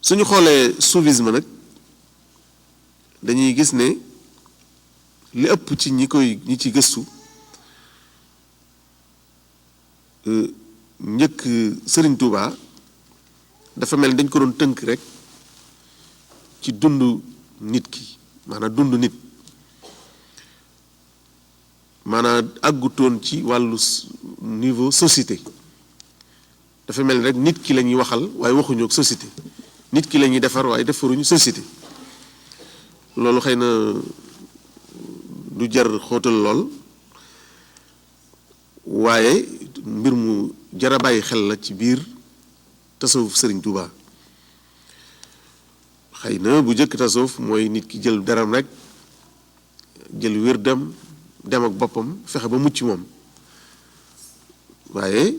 suñu xoolee soufisme nag dañuy gis ne li ëpp ci ñi ci gëstu njëkk Sëriñ Tuuba dafa mel dañ ko doon tënk rek ci dund nit ki maanaam dund nit maanaam àggutoon ci wàllu niveau société dafa mel ni rek nit ki la ñuy waxal waaye waxuñu ak société nit ki la ñuy defar waaye defaruñu société loolu xëy na du jar xóotal lool waaye mbir mu jar a bàyyi xel la ci biir tasawuf Sëriñ Tuuba xëy na bu jëkk tasawuf mooy nit ki jël daram rek jël wérdam dem ak boppam fexe ba mucc moom waaye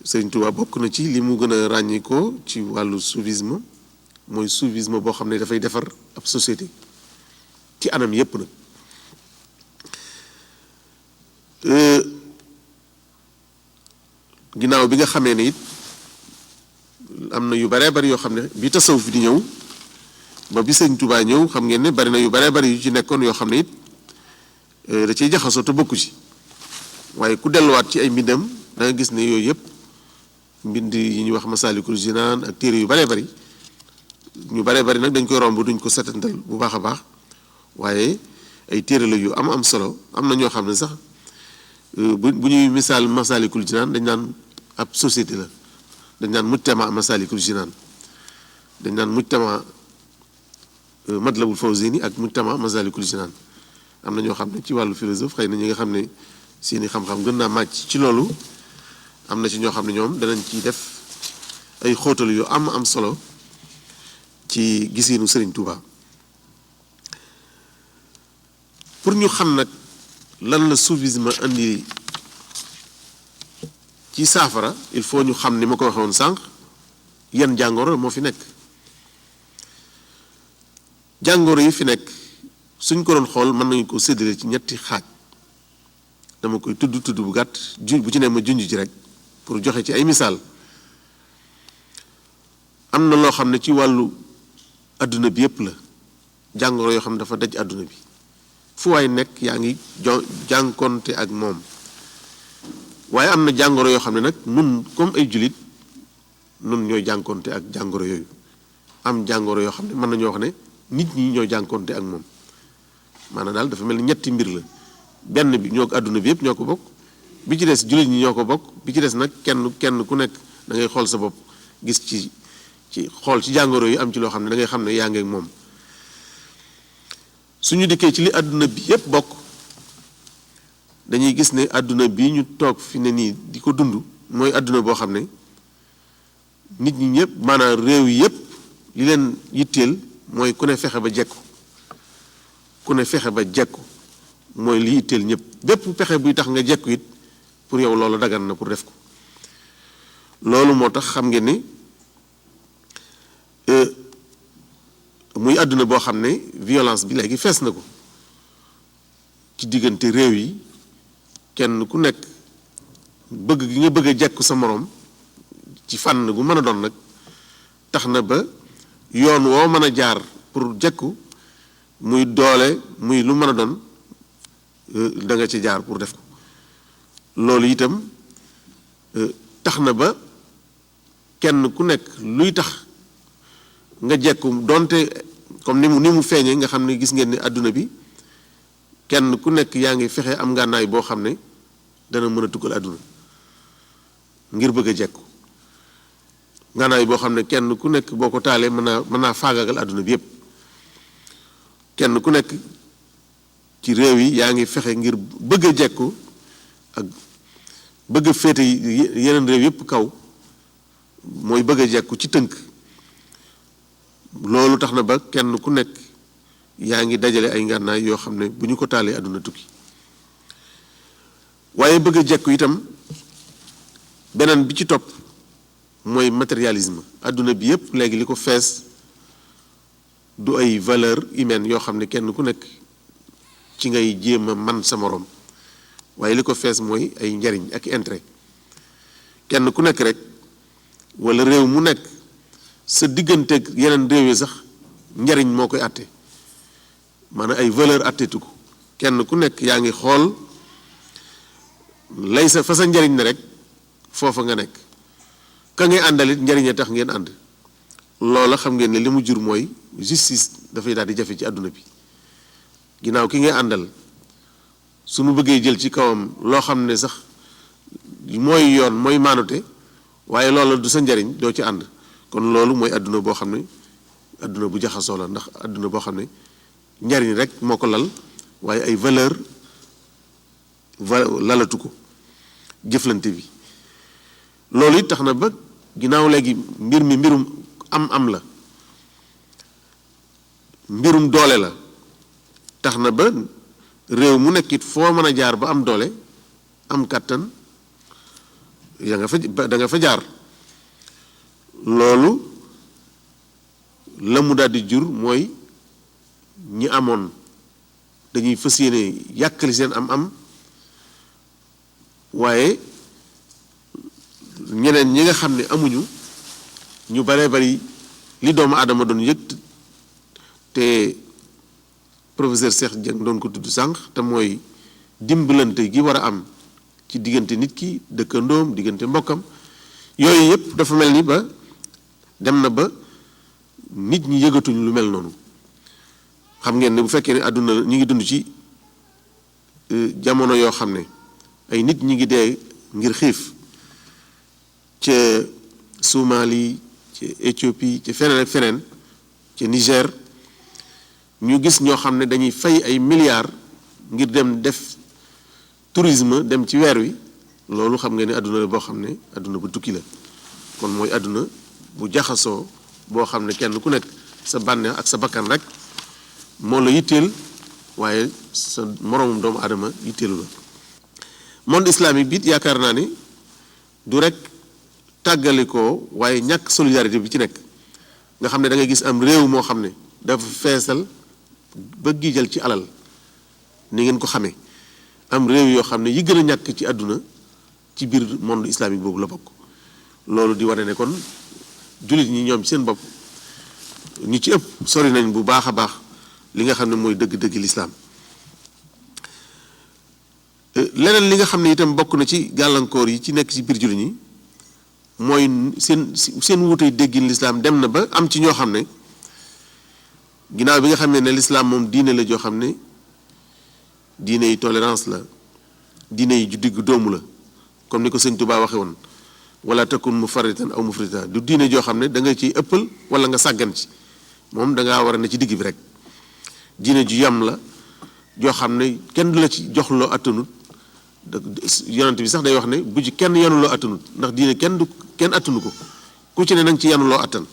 Sëriñ Tuuba bokk na ci li mu gën a ràññi ko ci wàllu soufisme mooy soufisme boo xam ne dafay defar ab société ci anam yépp nag ginnaaw bi nga xamee ne it am na yu baree bari yoo xam ne bi tasawuf di ñëw ba bi Sëriñ Tuuba ñëw xam ngeen ne bari na yu baree bari yu ci nekkoon yoo xam ne it da ciy jaxasoo te bokku ci waaye ku delluwaat ci ay mbindam da nga gis ne yooyu yëpp mbind yi ñuy wax Masaalikul Jinaan ak téere yu baree bari ñu baree bari nag dañ koy romb duñ ko setantal bu baax a baax waaye ay téere la yu am solo am na ñoo xam ne sax bu ñuy misaal Masaalikul Jinaan dañ naan ab société la dañ naan mujtama Masaalikul Jinaan dañ naan mujtama Matlabul Fawzayni ak mujtama Masaalikul Jinaan am na ñoo xam ne ci wàllu philosophe xëy na ñi nga xam ne seeni xam-xam gën naa màcc ci loolu am na ci ñoo xam ne ñoom danañ ciy def ay xóotal yu am solo ci gisiinu Sëriñ Tuuba pour ñu xam nag lan la soufisme andi ci saafara il faut ñu xam ni ma ko waxee woon sànq yan jàngoro moo fi nekk jàngoro yi fi nekk suñ ko doon xool mën nañu ko séddale ci ñetti xaaj dama koy tudd bu gàtt bu ci ne ma junj ci rek pour joxe ci ay misaal am na loo xam ne ci wàllu adduna bi yépp la jàngoro yoo xam ne dafa daj adduna bi fu waay nekk yaa ngi jànkonte ak moom waaye am na jàngoro yoo xam ne nag nun comme ay jullit nun ñooy jànkonte ak jàngoro yooyu am jàngoro yoo xam ne mën nañoo wax ne nit ñi ñoo jànkonte ak moom maanaam daal dafa mel ni ñetti mbir la benn bi ñoo ko adduna bi yëpp ñoo ko bokk bi ci des jullit ñi ñoo ko bokk bi ci des nag kenn ku nekk da ngay xool sa bopp gis ci xool ci jàngoro yi am ci loo xam ne da ngay xam ne yaa ngi ak moom suñu dikkee ci li adduna bi yëpp bokk dañuy gis ne adduna bi ñu toog fi ne nii di ko dund mooy adduna boo xam ne nit ñi ñëpp maanaam réew yi yëpp li leen yitteel mooy ku ne fexe ba jekku ku ne fexe ba jekku mooy li yitteel ñëpp bépp pexe buy tax nga jekku it pour yow loolu dagan na pour def ko loolu moo tax xam ngeen ni muy àdduna boo xam ne violence bi léegi fees na ko ci diggante réew yi kenn ku nekk bëgg gi nga bëgg a jekku sa moroom ci fànn gu mën a doon nag tax na ba yoon woo mën a jaar pour jekku muy doole muy lu mën a doon da nga ci jaar pour def ko loolu itam tax na ba kenn ku nekk luy tax nga jekku donte comme ni mu feeñee nga xam ne gis ngeen ne àdduna bi kenn ku nekk yaa ngi fexe am ngànnaay boo xam ne dana mën a tukkal àdduna ngir bëgg a jekku ngànnaay boo xam ne kenn ku nekk boo ko taalee mën naa faagaagal àdduna bi yépp kenn ku nekk ci réew yi yaa ngi fexe ngir bëgg a jekku ak bëgg a féete yeneen réew yépp kaw mooy bëgg a jekku ci tënk loolu tax na ba kenn ku nekk yaa ngi dajale ay ngànnaay yoo xam ne bu ñu ko taalee àdduna tukki waaye bëgg a jekku itam beneen bi ci topp mooy matérialisme àdduna bi yépp léegi li ko fees du ay valeur humaine yoo xam ne kenn ku nekk ci ngay jéem a man sa moroom waaye li ko fees mooy ay njariñ ak intérêt kenn ku nekk rek walla réew mu nekk sa digganteeg yeneen réew yi sax njariñ moo koy àtte maanaam ay valeur àttetu ko kenn ku nekk yaa ngi xool lay sa fa sa njariñ ne rek foofa nga nekk ka ngay àndalit njariñe tax ngeen ànd loola xam ngeen ne li mu jur mooy justice dafay daal di jafe ci àdduna bi ginnaaw ki ngay àndal suñu bëggee jël ci kawam loo xam ne sax mooy yoon mooy maanute waaye loola du sa njariñ doo ci ànd kon loolu mooy àdduna boo xam ne àdduna bu jaxasoo la ndax àdduna boo xam ne njariñ rek moo ko lal waaye ay valeur lalatu ko jëflante bi loolu it tax na ba ginnaaw léegi mbir mi mbirum am la mbirum doole la tax na ba réew mu nekk it foo mën a jaar ba am doole am kàttan da nga fa jaar loolu la mu daal di jur mooy ñi amoon dañuy fas yéene yàkkali seen am waaye ñeneen ñi nga xam ne amuñu ñu baree bari li doomu aadama doon yëg te professeur Cheikh Dieng doon ko tudd sànq te mooy dimbalante gi war a am ci diggante nit ki dëkkandoom diggante mbokkam yooyu yëpp dafa mel ni ba dem na ba nit ñi yëgatuñ lu mel noonu xam ngeen ne bu fekkee ne àdduna ñi ngi dund ci jamono yoo xam ne ay nit ñi ngi dee ngir xiif ca Somalie ca Éthiopie ca feneen ak feneen ca Niger ñu gis ñoo xam ne dañuy fay ay milliards ngir dem def tourisme dem ci weer wi loolu xam nga ne àdduna la boo xam ne àdduna bu tukki la kon mooy àdduna bu jaxasoo boo xam ne kenn ku nekk sa bànneex ak sa bakkan rek moo la yitteel waaye sa moroomum doomu aadama yitteelu la monde islamique bi yaakaar naa ne du rek tàggalikoo waaye ñàkk solidarité bi ci nekk nga xam ne da ngay gis am réew moo xam ne dafa feesal ba giijal ci alal ni ngeen ko xamee am réew yoo xam ne yi gën a ñàkk ci àdduna ci biir monde islamique boobu la bokk loolu di wane ne kon jullit ñi ñoom ci seen bopp ñi ci ëpp sori nañ bu baax a baax li nga xam ne mooy dëgg-dëgg lislaam leneen li nga xam ne itam bokk na ci gàllankoor yi ci nekk ci biir jullit ñi mooy seen wutey déggin lislaam dem na ba am ci ñoo xam ne ginnaaw bi nga xam ne lislaam moom diine la joo xam ne diine yi tolérance la diine yi ju diggu doomu la comme ni ko sëñ Tuubaa waxe woon wala takun mufarritan aw mufrita du diine joo xam ne da nga ciy ëppal wala nga sàggan ci moom da ngaa war a ne ci digg bi rek diine ju yam la joo xam ne kenn du la ci jox loo attanut yonent bi sax day wax ne bu ci kenn yanu loo attanut ndax diine kenn attanu ko ku ci ne nanga ci yanu loo attan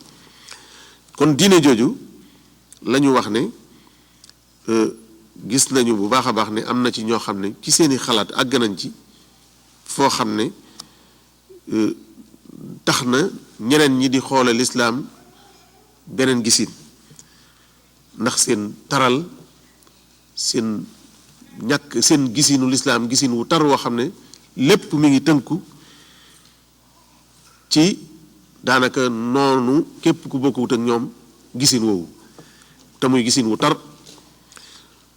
kon diine jooju la ñu wax ne gis nañu bu baax a baax ne am na ci ñoo xam ne ci seeni xalaat àgg nañ ci foo xam ne tax na ñeneen ñi di xoole lislaam beneen gisin ndax seen taral seen ñàkk seen gisinu lislaam gisin wu tar woo xam ne lépp mi ngi tënku ci daanaka noonu képp ku bokkut ak ñoom gisin woowu te muy gisin wu tar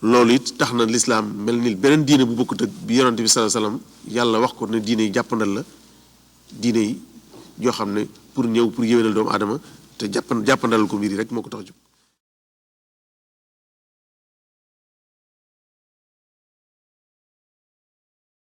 loolu it tax na lislaam mel ni beneen diine bu bokkut ak bi yonent bi sallallahu alayhi wasallam yàlla wax ko ne diine yi jàppandal la diine yi yoo xam ne pour ñëw pour yéwénal doomu aadama te jàppandal ko mbir yi rek moo ko tax a jóg